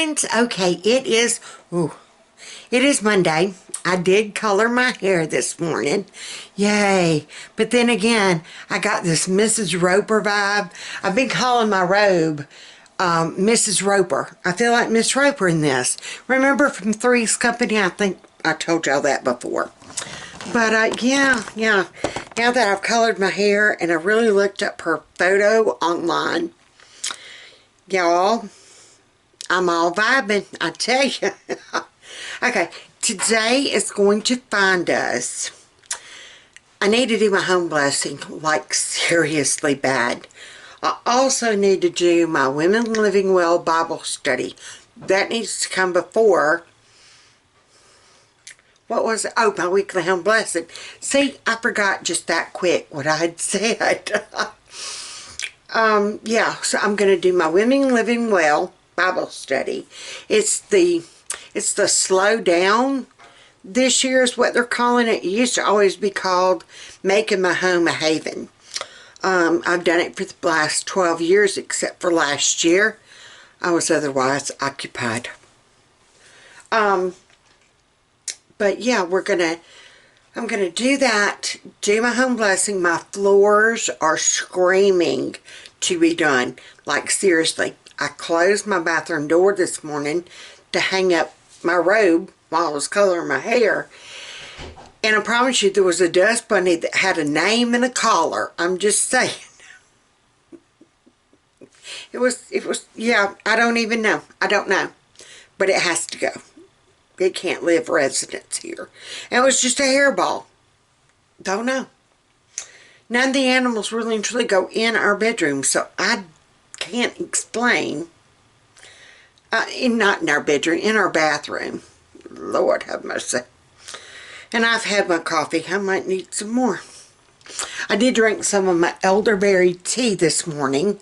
friends. Okay, it is Monday. I did color my hair this morning. Yay. But then again, I got this Mrs. Roper vibe. I've been calling my robe Mrs. Roper. I feel like Miss Roper in this. Remember from Three's Company? I think I told y'all that before. But yeah. Now that I've colored my hair and I really looked up her photo online, y'all, I'm all vibing, I tell you. Okay, today is going to find us. I need to do my home blessing, like seriously bad. I also need to do my Women Living Well Bible study. That needs to come before, what was it? Oh, my weekly home blessing. See, I forgot just that quick what I had said. Yeah, so I'm going to do my Women Living Well Bible study. It's the slow down. This year is what they're calling it. It used to always be called Making My Home a Haven. I've done it for the last 12 years, except for last year. I was otherwise occupied. But yeah, I'm gonna do that, do my home blessing. My floors are screaming to be done. Like seriously, I closed my bathroom door this morning to hang up my robe while I was coloring my hair. And I promise you, there was a dust bunny that had a name and a collar. I'm just saying. It was, yeah, I don't even know. I don't know. But it has to go. It can't live residence here. And it was just a hairball. Don't know. None of the animals really and truly go in our bedroom, so I can't explain. Not in our bedroom, in our bathroom. Lord have mercy. And I've had my coffee. I might need some more. I did drink some of my elderberry tea this morning,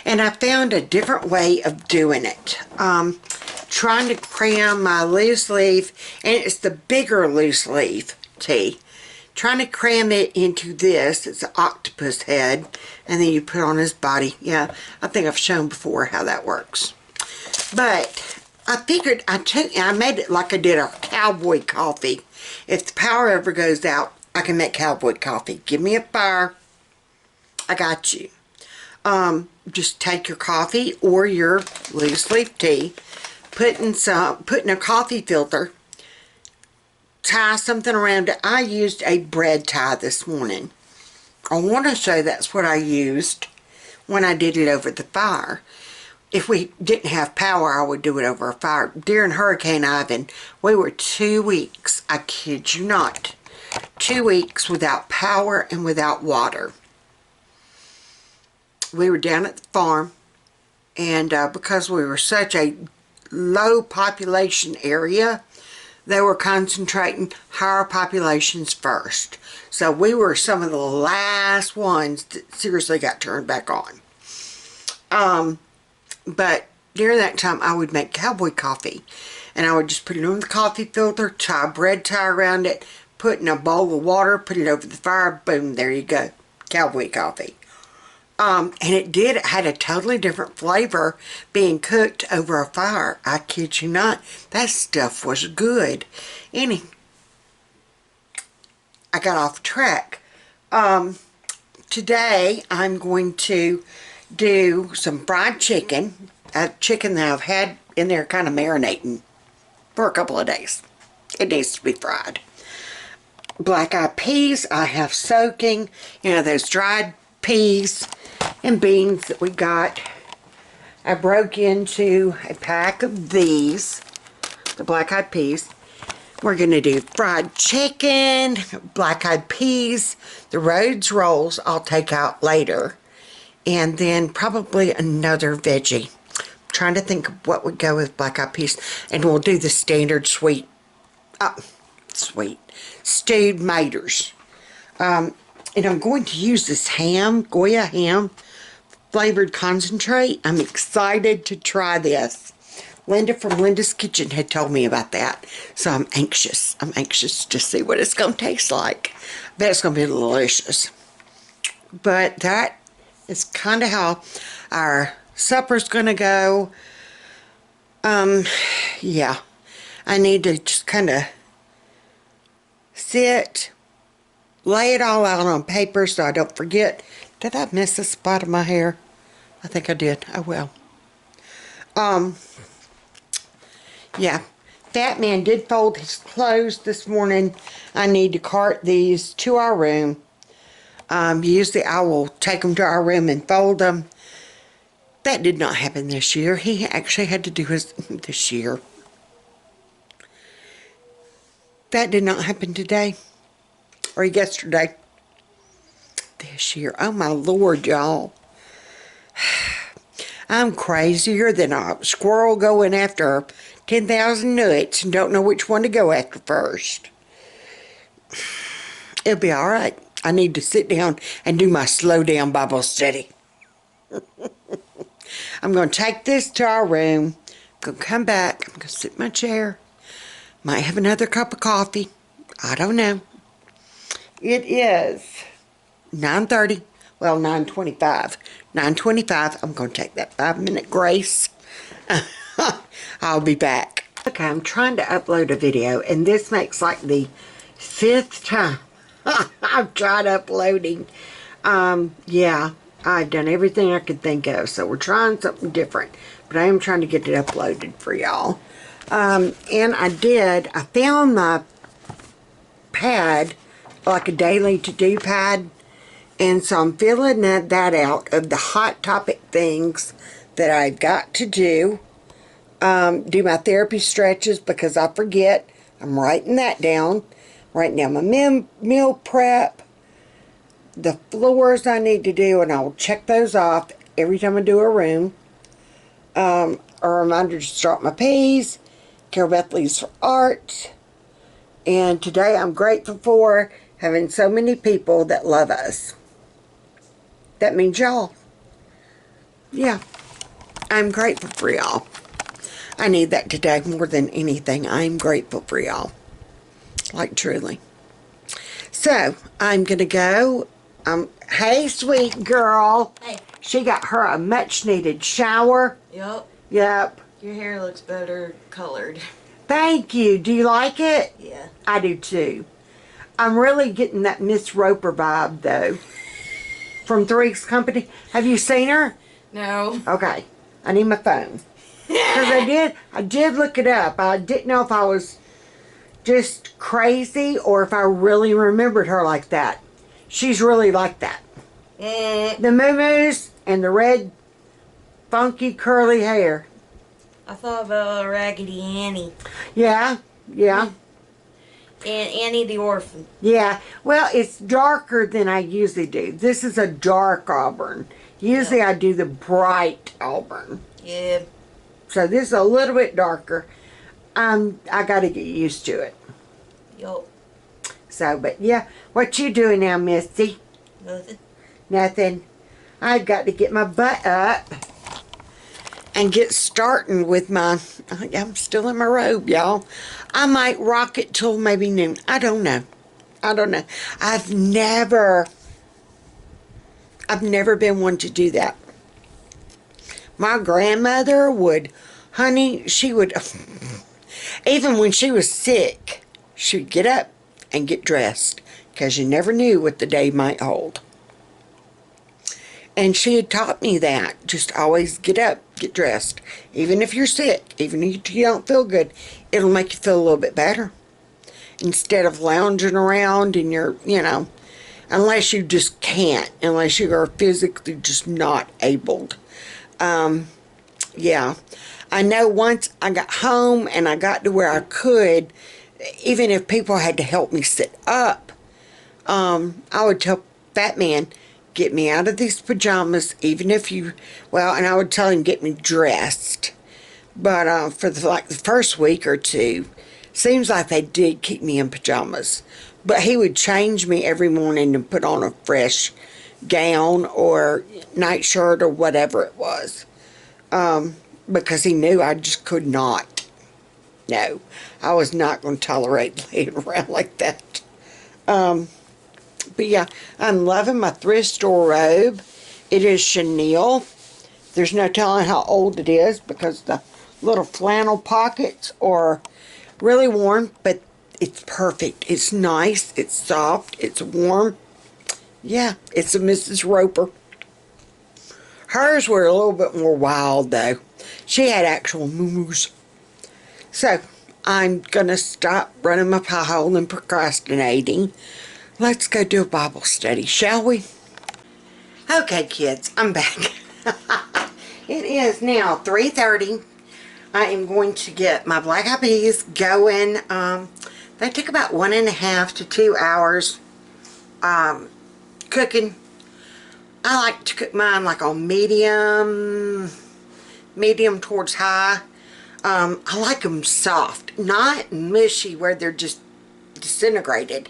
and I found a different way of doing it. Trying to cram my loose leaf, and it's the bigger loose leaf tea. Trying to cram it into this. It's an octopus head, and then you put on his body. Yeah, I think I've shown before how that works. But I figured I made it like I did our cowboy coffee. If the power ever goes out, I can make cowboy coffee. Give me a fire. I got you. Just take your coffee or your loose leaf tea, put in a coffee filter, tie something around it. I used a bread tie this morning. I want to say that's what I used when I did it over the fire. If we didn't have power, I would do it over a fire. During Hurricane Ivan, we were 2 weeks, I kid you not, 2 weeks without power and without water. We were down at the farm, and because we were such a low population area, they were concentrating higher populations first. So we were some of the last ones that seriously got turned back on. But during that time, I would make cowboy coffee. And I would just put it on the coffee filter, tie a bread tie around it, put in a bowl of water, put it over the fire, boom, there you go. Cowboy coffee. And it had a totally different flavor being cooked over a fire. I kid you not. That stuff was good. I got off track. Today, I'm going to do some fried chicken. A chicken that I've had in there kind of marinating for a couple of days. It needs to be fried. Black-eyed peas I have soaking. You know, those dried peas and beans that we got. I broke into a pack of these, the black-eyed peas. We're going to do fried chicken, black-eyed peas, the Rhodes rolls I'll take out later, and then probably another veggie. I'm trying to think of what would go with black-eyed peas, and we'll do the standard stewed maters. And I'm going to use this Goya ham flavored concentrate. I'm excited to try this. Linda from Linda's Kitchen had told me about that. So I'm anxious. I'm anxious to see what it's going to taste like. I bet it's going to be delicious. But that is kind of how our supper's going to go. Yeah. I need to just kind of sit, lay it all out on paper so I don't forget. Did I miss a spot of my hair? I think I did. Oh well. Yeah. Fat Man did fold his clothes this morning. I need to cart these to our room. Usually I will take them to our room and fold them. That did not happen this year. He actually had to do his this year. That did not happen today or yesterday. This year. Oh my Lord, y'all. I'm crazier than a squirrel going after 10,000 nuts and don't know which one to go after first. It'll be alright. I need to sit down and do my slow down Bible study. I'm going to take this to our room. I'm going to come back. I'm going to sit in my chair. Might have another cup of coffee. I don't know. It is 9:30. Well, 9:25. 9:25. I'm going to take that 5-minute grace. I'll be back. Okay, I'm trying to upload a video, and this makes like the 5th time I've tried uploading. Yeah, I've done everything I could think of, so we're trying something different. But I am trying to get it uploaded for y'all. And I found my pad, like a daily to-do pad. And so I'm filling that out of the hot topic things that I've got to do. Do my therapy stretches because I forget. I'm writing that down. Writing down my meal prep. The floors I need to do, and I'll check those off every time I do a room. A reminder to start my peas. Carol Beth leaves for art. And today I'm grateful for having so many people that love us. That means y'all. Yeah. I'm grateful for y'all. I need that today more than anything. I'm grateful for y'all. Like truly. So, I'm going to go. Hey, sweet girl. Hey. She got her a much needed shower. Yep. Yep. Your hair looks better colored. Thank you. Do you like it? Yeah. I do too. I'm really getting that Miss Roper vibe though. From Three's Company. Have you seen her? No. Okay. I need my phone. Because I did look it up. I didn't know if I was just crazy or if I really remembered her like that. She's really like that. The moo-moos and the red, funky, curly hair. I thought about Raggedy Annie. Yeah, yeah. And Annie the Orphan. Yeah, well, it's darker than I usually do. This is a dark auburn. Usually I do the bright auburn. Yeah. So this is a little bit darker. I got to get used to it. Yup. So, but yeah, what you doing now, Misty? Nothing. Nothing. I've got to get my butt up and get starting with my, I'm still in my robe, y'all. I might rock it till maybe noon. I don't know. I don't know. I've never been one to do that. My grandmother would, honey, she would, even when she was sick, she'd get up and get dressed because you never knew what the day might hold. And she had taught me that. Just always get up, get dressed. Even if you're sick, even if you don't feel good, it'll make you feel a little bit better. Instead of lounging around and you're, you know, unless you just can't, unless you are physically just not able. Yeah. I know once I got home and I got to where I could, even if people had to help me sit up, I would tell Fat Man, get me out of these pajamas, even if you, well, and I would tell him, get me dressed. But for the first week or two, seems like they did keep me in pajamas. But he would change me every morning and put on a fresh gown or nightshirt or whatever it was. Because he knew I just could not. No, I was not going to tolerate laying around like that. But yeah, I'm loving my thrift store robe. It is chenille. There's no telling how old it is because the little flannel pockets or really warm, but it's perfect. It's nice, it's soft, it's warm. Yeah, it's a Mrs. Roper. Hers were a little bit more wild though. She had actual moo-moos. So, I'm gonna stop running my pie hole and procrastinating. Let's go do a Bible study, shall we? Okay, kids, I'm back. It is now 3:30. I am going to get my black eyed peas going. They took about 1.5 to 2 hours cooking. I like to cook mine like on medium towards high. I like them soft, not mushy where they're just disintegrated,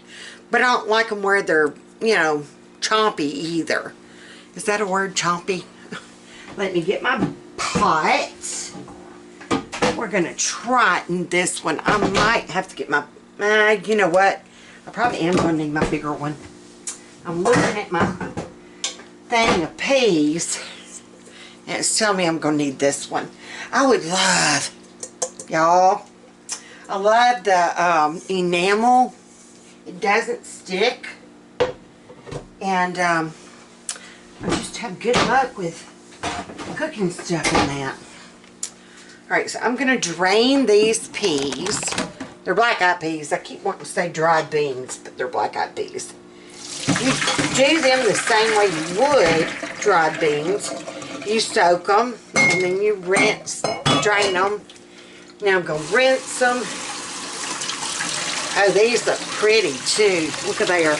but I don't like them where they're, you know, chompy either. Is that a word, chompy? Let me get my pot. We're gonna try it in this one. I might have to get my, you know what? I probably am gonna need my bigger one. I'm looking at my thing of peas, and it's telling me I'm gonna need this one. I would love, y'all, I love the enamel. It doesn't stick, and I just have good luck with cooking stuff in that. Alright, so I'm going to drain these peas. They're black-eyed peas. I keep wanting to say dried beans, but they're black-eyed peas. You do them the same way you would dried beans. You soak them, and then you rinse, drain them. Now I'm going to rinse them. Oh, these look pretty too. Look at there.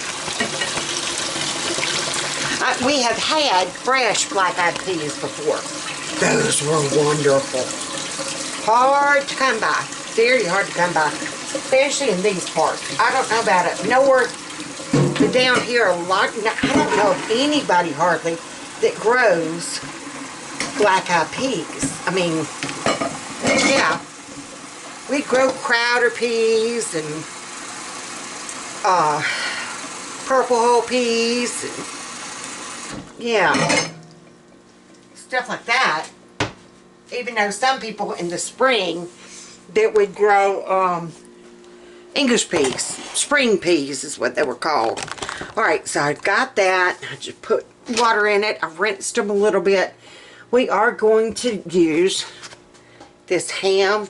We have had fresh black-eyed peas before. Those were wonderful. Hard to come by. Very hard to come by. Especially in these parts. I don't know about it. Nowhere but down here a lot. I don't know of anybody hardly that grows black-eyed peas. I mean, yeah. We grow Crowder peas and purple hull peas and yeah, stuff like that. Even though some people in the spring that would grow English peas, spring peas is what they were called. Alright, so I've got that. I just put water in it. I've rinsed them a little bit. We are going to use this ham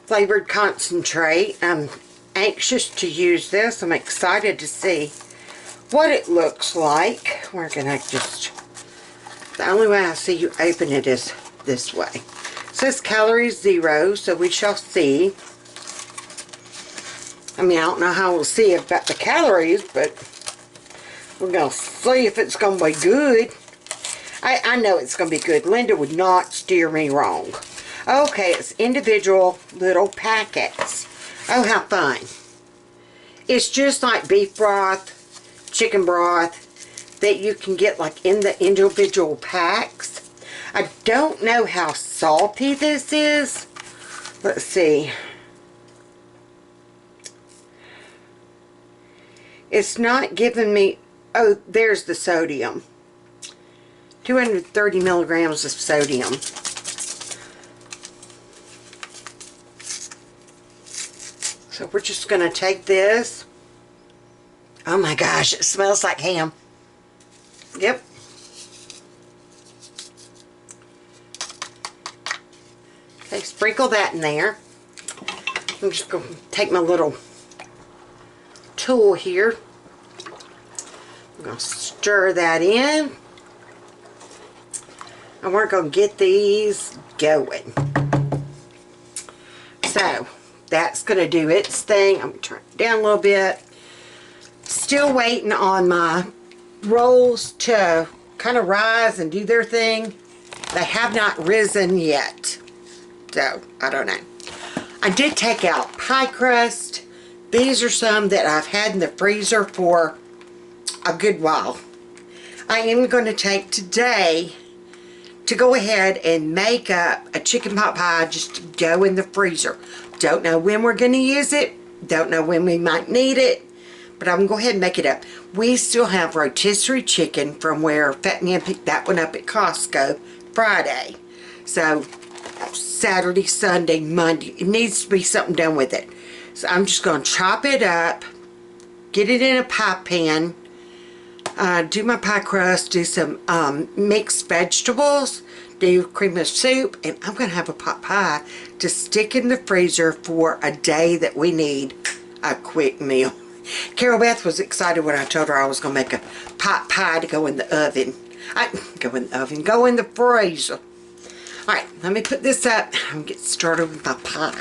flavored concentrate. I'm anxious to use this. I'm excited to see what it looks like. We're gonna just, the only way I see you open it is this way. It says calories 0, so we shall see. I mean, I don't know how we'll see about the calories, but we're gonna see if it's gonna be good. I know it's gonna be good. Linda would not steer me wrong. Okay, it's individual little packets. Oh, how fun. It's just like beef broth, chicken broth that you can get like in the individual packs. I don't know how salty this is. Let's see. It's not giving me, oh, there's the sodium. 230 milligrams of sodium. So we're just going to take this. Oh my gosh, it smells like ham. Yep. Okay, sprinkle that in there. I'm just going to take my little tool here. I'm going to stir that in. And we're going to get these going. So, that's going to do its thing. I'm going to turn it down a little bit. Still waiting on my rolls to kind of rise and do their thing. They have not risen yet. So, I don't know. I did take out pie crust. These are some that I've had in the freezer for a good while. I am going to take today to go ahead and make up a chicken pot pie just to go in the freezer. Don't know when we're going to use it. Don't know when we might need it. But I'm going to go ahead and make it up. We still have rotisserie chicken from where Fat Man picked that one up at Costco Friday. So Saturday, Sunday, Monday. It needs to be something done with it. So I'm just going to chop it up, get it in a pie pan, do my pie crust, do some mixed vegetables, do cream of soup, and I'm going to have a pot pie to stick in the freezer for a day that we need a quick meal. Carol Beth was excited when I told her I was going to make a pot pie to go in the oven. Go in the freezer. Alright, let me put this up and get started with my pie.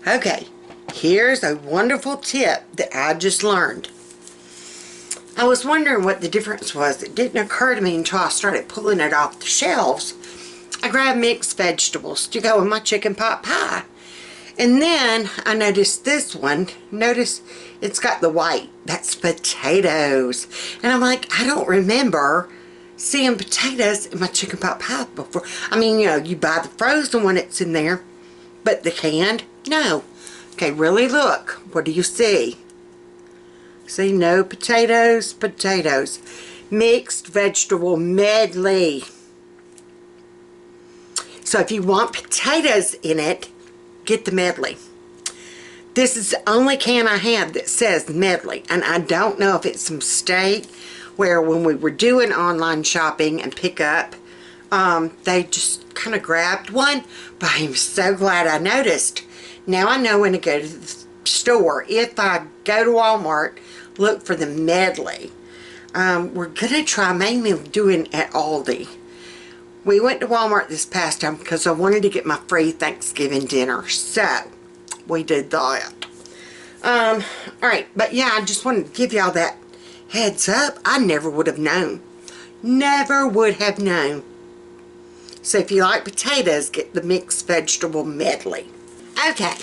Okay, here's a wonderful tip that I just learned. I was wondering what the difference was. It didn't occur to me until I started pulling it off the shelves. I grabbed mixed vegetables to go in my chicken pot pie. And then I noticed this one. Notice it's got the white. That's potatoes. And I'm like, I don't remember seeing potatoes in my chicken pot pie before. I mean, you know, you buy the frozen one, it's in there. But the canned, no. Okay, really look. What do you see? See, no potatoes, potatoes. Mixed vegetable medley. So if you want potatoes in it, get the medley. This is the only can I have that says medley, and I don't know if it's a mistake where when we were doing online shopping and pickup, they just kind of grabbed one, but I'm so glad I noticed. Now I know when to go to the store. If I go to Walmart, look for the medley. We're going to try mainly doing at Aldi. We went to Walmart this past time because I wanted to get my free Thanksgiving dinner. So, we did that. Alright, but yeah, I just wanted to give y'all that heads up. I never would have known. Never would have known. So if you like potatoes, get the mixed vegetable medley. Okay.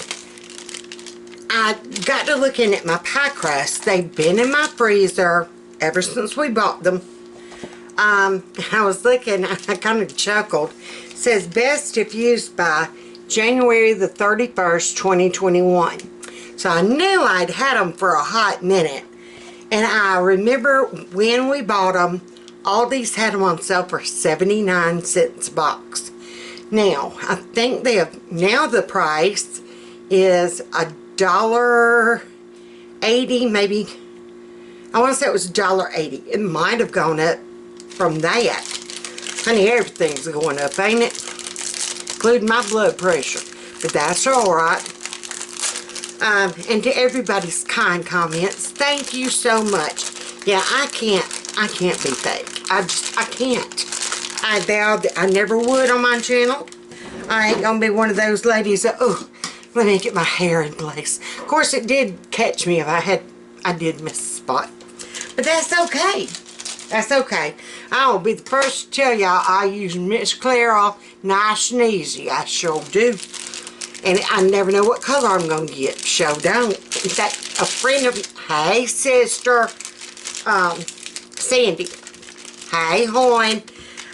I got to looking at my pie crust. They've been in my freezer ever since we bought them. I was looking, I kind of chuckled. It says best if used by January the 31st, 2021. So I knew I'd had them for a hot minute. And I remember when we bought them, all these had them on sale for 79 cents a box. Now, I think they have, now the price is $1.80, maybe. I want to say it was $1.80. It might have gone up from that. Honey, everything's going up, ain't it? Including my blood pressure. But that's alright. And to everybody's kind comments, thank you so much. Yeah, I can't be fake. I can't. I vowed that I never would on my channel. I ain't gonna be one of those ladies that, oh, let me get my hair in place. Of course, it did catch me if I did miss a spot. But that's okay. That's okay. I'll be the first to tell y'all I use Miss Clairol nice and easy. I sure do. And I never know what color I'm going to get. Sure don't. In fact, a friend of, hey sister, Sandy. Hey hon.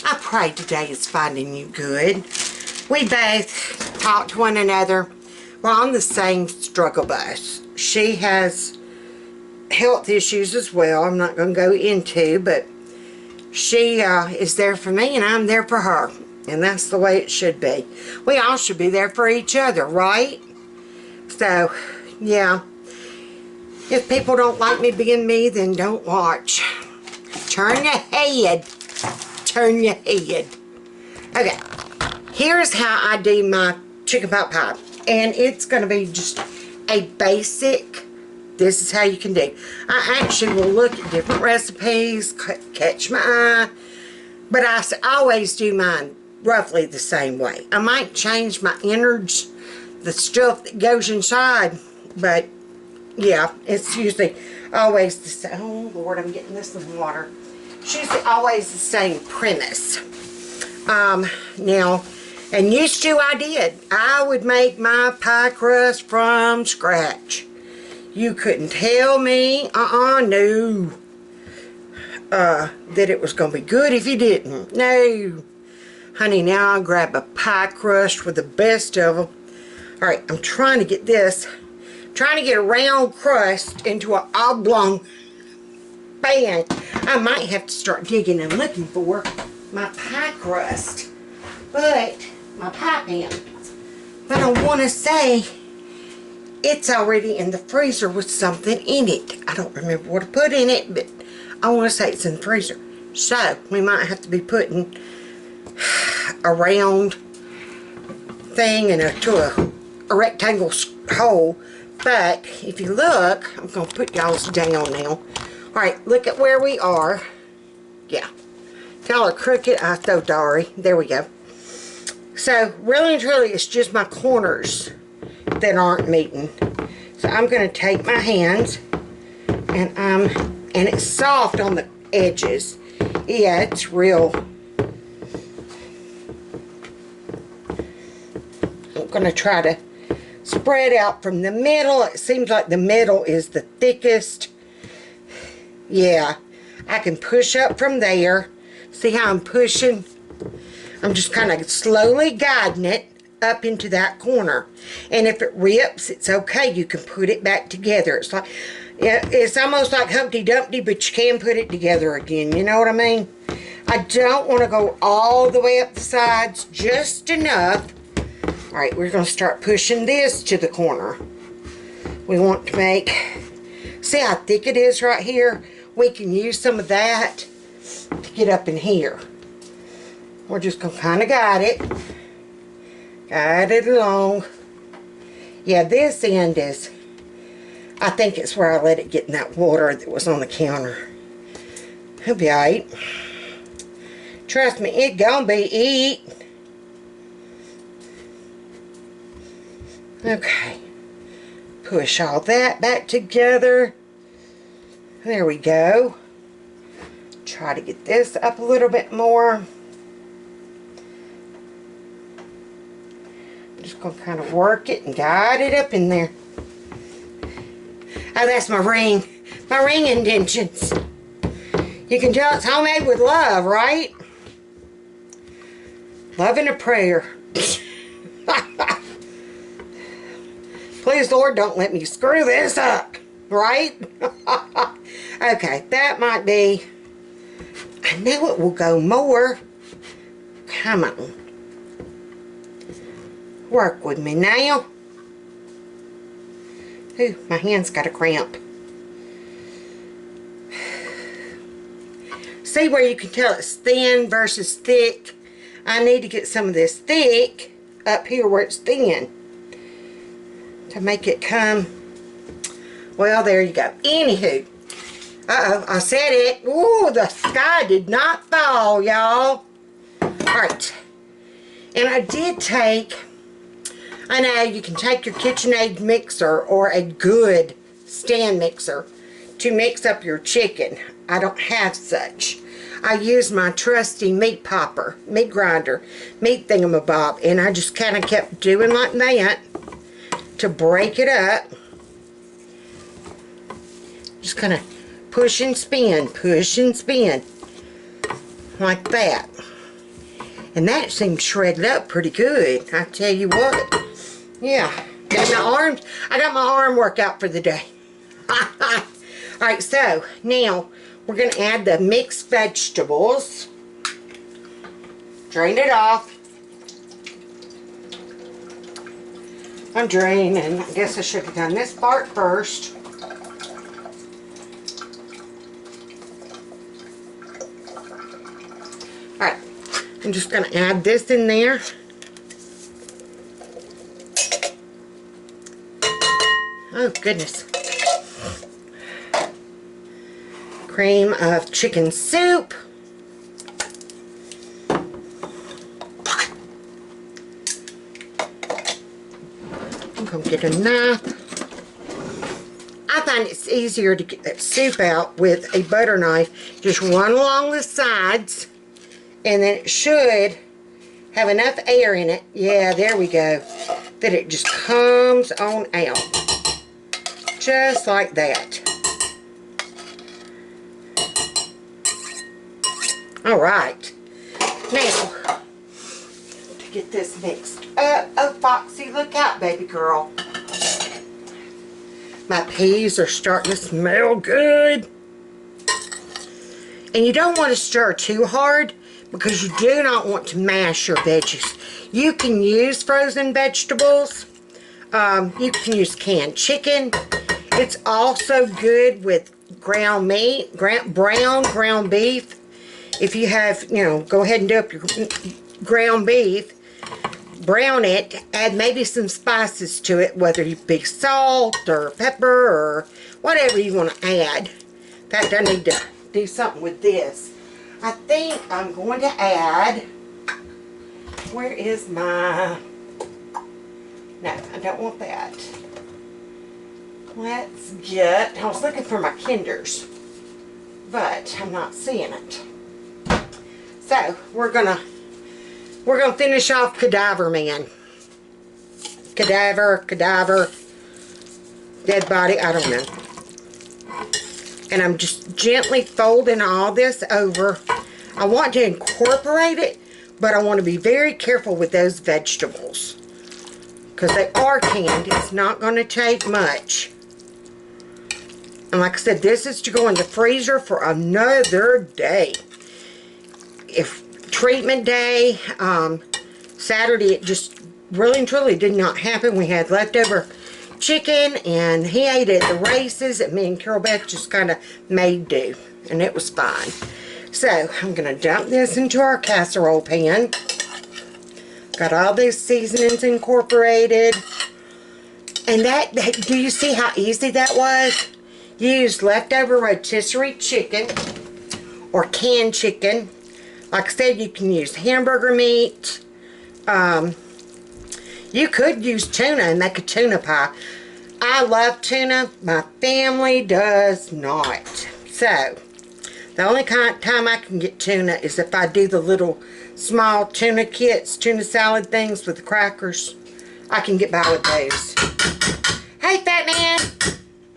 I pray today is finding you good. We both talk to one another. We're on the same struggle bus. She has health issues as well. I'm not going to go into, but she is there for me and I'm there for her. And that's the way it should be. We all should be there for each other, right? So, yeah. If people don't like me being me, then don't watch. Turn your head. Turn your head. Okay. Here's how I do my chicken pot pie. And it's going to be just a basic, this is how you can do. I actually will look at different recipes, catch my eye. But I always do mine roughly the same way. I might change my innards, the stuff that goes inside, but yeah, it's usually always the same. Oh Lord, I'm getting this in water. It's usually always the same premise. Now, and used to I did. I would make my pie crust from scratch. You couldn't tell me, no, that it was going to be good if you didn't. No. Honey, now I'll grab a pie crust with the best of them. Alright, I'm trying to get this. Trying to get a round crust into an oblong pan. I might have to start digging and looking for my pie crust. But my pie pan. But I want to say it's already in the freezer with something in it. I don't remember what I put in it, but I want to say it's in the freezer. So, we might have to be putting a round thing to a rectangle hole. But, if you look, I'm going to put y'all's down now. Alright, look at where we are. Yeah. If y'all are crooked, I'm so sorry. There we go. So, really and truly, it's just my corners that aren't meeting. So, I'm going to take my hands, and it's soft on the edges. Yeah, it's real. I'm going to try to spread out from the middle. It seems like the middle is the thickest. Yeah, I can push up from there. See how I'm pushing? I'm just kind of slowly guiding it up into that corner. And if it rips, it's okay. You can put it back together. It's like, yeah, it's almost like Humpty Dumpty, but you can put it together again. You know what I mean? I don't want to go all the way up the sides, just enough. Alright, we're going to start pushing this to the corner. We want to make, see how thick it is right here? We can use some of that to get up in here. We're just going to kind of guide it along. Yeah, this end is, I think it's where I let it get in that water that was on the counter. It'll be alright. Trust me, it gonna be eat. Okay. Push all that back together. There we go. Try to get this up a little bit more. I'm just going to kind of work it and guide it up in there. Oh, that's my ring. My ring indentions. You can tell it's homemade with love, right? Love and a prayer. Please, Lord, don't let me screw this up. Right? Okay, that might be... I know it will go more. Come on. Work with me now. Ooh, my hand's got a cramp. See where you can tell it's thin versus thick? I need to get some of this thick up here where it's thin to make it come. Well, there you go. Anywho. Uh-oh, I said it. Ooh, the sky did not fall, y'all. Alright. And I did take, I know you can take your KitchenAid mixer or a good stand mixer to mix up your chicken. I don't have such. I use my trusty meat popper, meat grinder, meat thingamabob, and I just kind of kept doing like that to break it up. Just kind of push and spin, like that. And that seemed shredded up pretty good, I tell you what. Yeah, got my arms, I got my arm workout for the day. Alright, so now we're going to add the mixed vegetables. Drain it off. I'm draining. I guess I should have done this part first. Alright, I'm just going to add this in there. Oh, goodness. Cream of chicken soup. I'm going to get a knife. I find it's easier to get that soup out with a butter knife. Just run along the sides, and then it should have enough air in it. Yeah, there we go. That it just comes on out. Just like that. Alright, now, to get this mixed up, oh Foxy, look out baby girl. My peas are starting to smell good. And you don't want to stir too hard because you do not want to mash your veggies. You can use frozen vegetables. You can use canned chicken. It's also good with ground meat, ground beef. If you have, go ahead and do up your ground beef. Brown it, add maybe some spices to it, whether it be salt or pepper or whatever you want to add. In fact, I need to do something with this. I think I'm going to add, where is my, no, I don't want that. Let's get, I was looking for my Kinders, but I'm not seeing it. So, we're gonna finish off Cadaver Man. Cadaver, dead body, I don't know. And I'm just gently folding all this over. I want to incorporate it, but I want to be very careful with those vegetables, because they are canned. It's not going to take much. And like I said, this is to go in the freezer for another day. If treatment day, Saturday, it just really and truly did not happen. We had leftover chicken, and he ate it at the races, and me and Carol Beth just kind of made do, and it was fine. So, I'm going to dump this into our casserole pan. Got all these seasonings incorporated. And do you see how easy that was? Use leftover rotisserie chicken or canned chicken. Like I said, you can use hamburger meat. You could use tuna and make a tuna pie. I love tuna. My family does not. So, the only time I can get tuna is if I do the little small tuna kits, tuna salad things with the crackers. I can get by with those. Hey, fat man.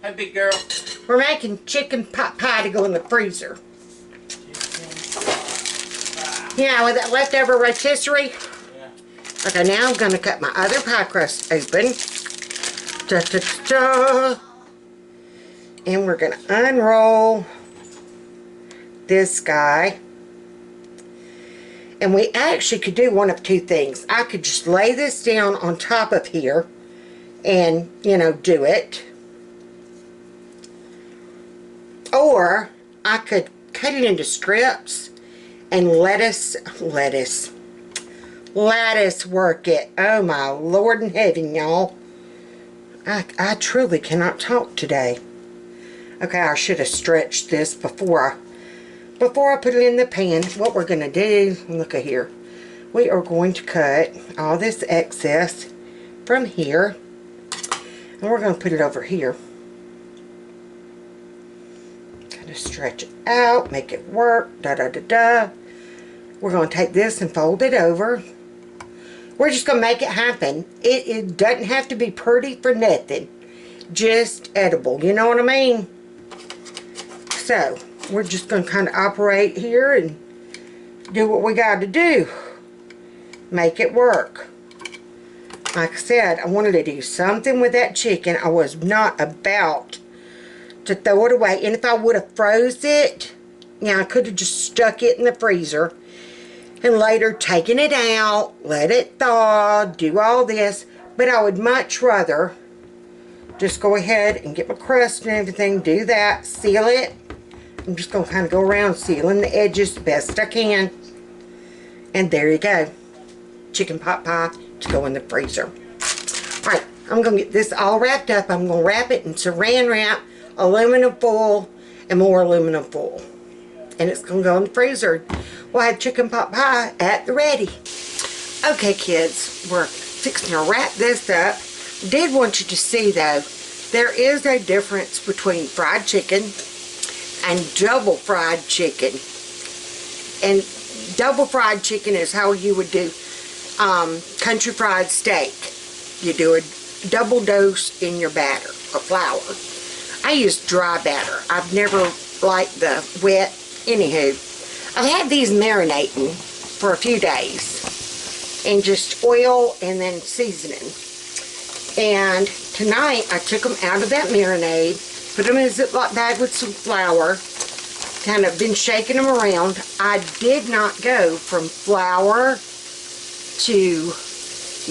Hey, big girl. We're making chicken pot pie to go in the freezer. Yeah, with that leftover rotisserie. Yeah. Okay, now I'm going to cut my other pie crust open. Da, da, da, da. And we're going to unroll this guy. And we actually could do one of two things. I could just lay this down on top of here and, do it. Or I could cut it into strips and lettuce work it. Oh my Lord in heaven, y'all. I truly cannot talk today. Okay, I should have stretched this before I put it in the pan. What we're going to do, look at here. We are going to cut all this excess from here. And we're going to put it over here. Kind of stretch it out, make it work, da-da-da-da. We're going to take this and fold it over. We're just going to make it happen. It doesn't have to be pretty for nothing. Just edible, you know what I mean? So, we're just going to kind of operate here and do what we got to do. Make it work. Like I said, I wanted to do something with that chicken. I was not about to throw it away. And if I would have froze it, I could have just stuck it in the freezer. And later taken it out, let it thaw, do all this. But I would much rather just go ahead and get my crust and everything, do that, seal it. I'm just going to kind of go around sealing the edges the best I can. And there you go. Chicken pot pie to go in the freezer. Alright, I'm going to get this all wrapped up. I'm going to wrap it in saran wrap, aluminum foil, and more aluminum foil. And it's going to go in the freezer. We'll have chicken pot pie at the ready. Okay, kids, we're fixing to wrap this up. Did want you to see, though, there is a difference between fried chicken and double fried chicken. And double fried chicken is how you would do country fried steak. You do a double dose in your batter of flour. I use dry batter. I've never liked the wet. Anywho, I've had these marinating for a few days and just oil and then seasoning. And tonight I took them out of that marinade, put them in a Ziploc bag with some flour, kind of been shaking them around. I did not go from flour to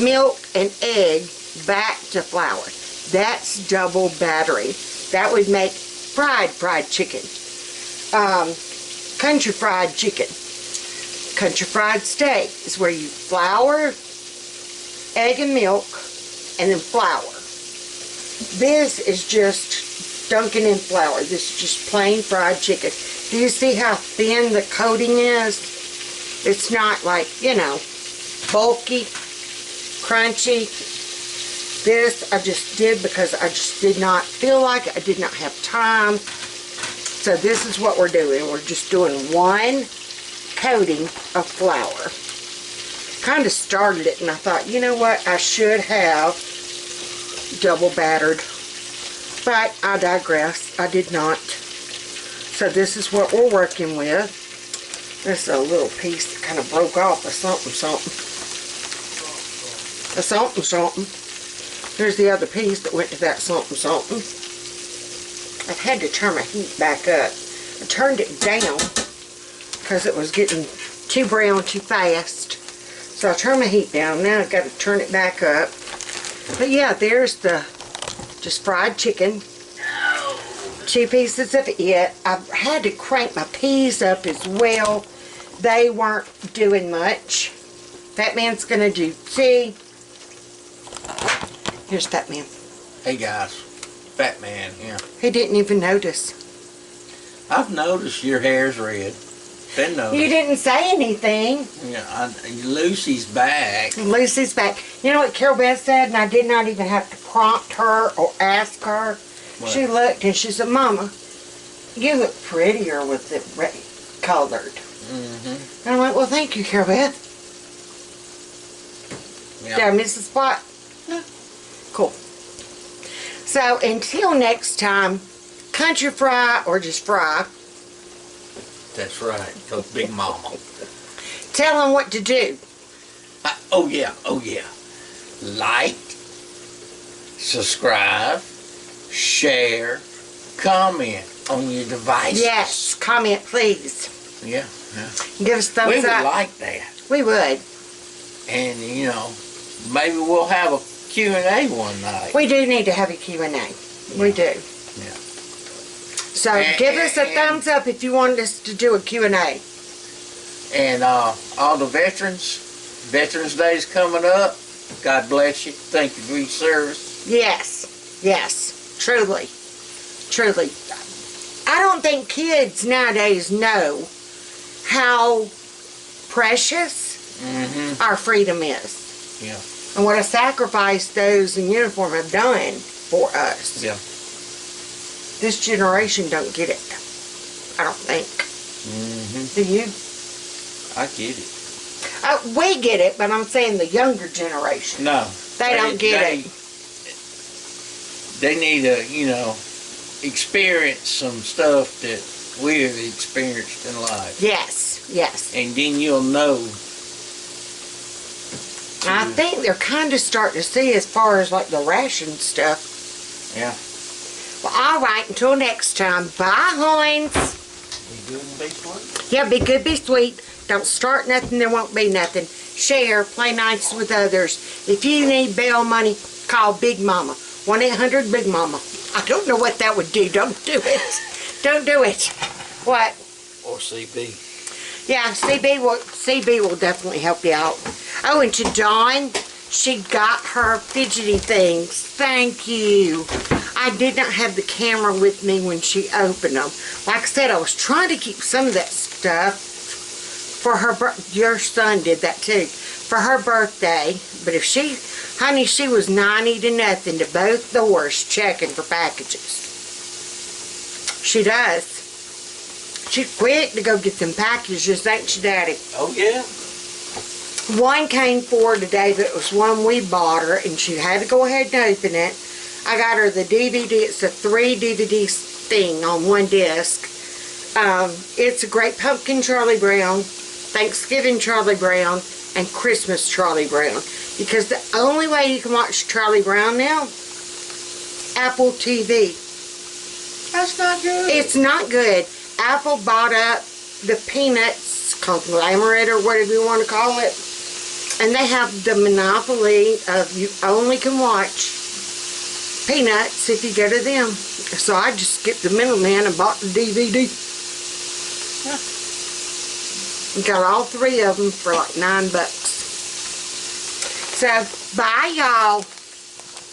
milk and egg back to flour. That's double battering. That would make fried chicken. Country fried chicken. Country fried steak is where you flour, egg and milk, and then flour. This is just dunking in flour. This is just plain fried chicken. Do you see how thin the coating is? It's not like, you know, bulky, crunchy. This I just did because I just did not feel like it. I did not have time. So this is what we're doing. We're just doing one coating of flour. Kind of started it and I thought, you know what, I should have double battered. But I digress. I did not. So this is what we're working with. This is a little piece that kind of broke off of something. A something. There's the other piece that went to that something. I've had to turn my heat back up. I turned it down because it was getting too brown too fast. So I turned my heat down. Now I've got to turn it back up. But yeah, there's the just fried chicken. 2 pieces of it. I've had to crank my peas up as well. They weren't doing much. Fat Man's gonna do tea. Here's Fat Man. Hey guys, Fat Man here. He didn't even notice. I've noticed your hair's red. Been noticed. You didn't say anything. Yeah, Lucy's back. Lucy's back. You know what Carol Beth said, and I did not even have to prompt her or ask her. What? She looked and she said, Mama, you look prettier with it red colored. And I'm like, well, thank you, Carol Beth. Yeah. Did I miss a spot? No. Cool. So until next time, country fry or just fry. That's right. Go Big Mama. Tell them what to do. Oh yeah. Like, subscribe, share, comment on your devices. Yes, comment please. Yeah. Give us thumbs We would up. like that. We would. And you know, maybe we'll have a Q&A one night. We do need to have a Q&A. We do. Yeah. So give us a thumbs up if you want us to do a Q&A. And all the Veterans Day is coming up. God bless you. Thank you for your service. Yes, truly. I don't think kids nowadays know how precious our freedom is. Yeah. And what a sacrifice those in uniform have done for us. Yeah. This generation don't get it. I don't think. Do you? I get it. We get it, but I'm saying the younger generation. No. They don't get it. They need to, you know, experience some stuff that we've experienced in life. Yes. And then you'll know. I think they're kind of starting to see as far as like the ration stuff. Yeah. Well, all right. Until next time. Bye, Hoins. Be good and be sweet. Yeah, be good, be sweet. Don't start nothing, there won't be nothing. Share, play nice with others. If you need bail money, call Big Mama. 1-800-BIG-MAMA. I don't know what that would do. Don't do it. Don't do it. What? Or CB. Yeah, CB will definitely help you out. Oh, and to Dawn, she got her fidgety things. Thank you. I did not have the camera with me when she opened them. Like I said, I was trying to keep some of that stuff for her. Your son did that too. For her birthday. But if she, honey, she was 90 to nothing to both doors checking for packages. She does. She's quick to go get them packages, ain't she, Daddy? Oh, yeah. One came for her today, but it was one we bought her, and she had to go ahead and open it. I got her the DVD. It's a 3 DVD thing on one disc. It's a Great Pumpkin Charlie Brown, Thanksgiving Charlie Brown, and Christmas Charlie Brown. Because the only way you can watch Charlie Brown now, Apple TV. That's not good. It's not good. Apple bought up the Peanuts conglomerate or whatever you want to call it. And they have the monopoly of you only can watch Peanuts if you go to them. So I just skipped the middleman and bought the DVD. Got all 3 of them for like $9. So, bye y'all.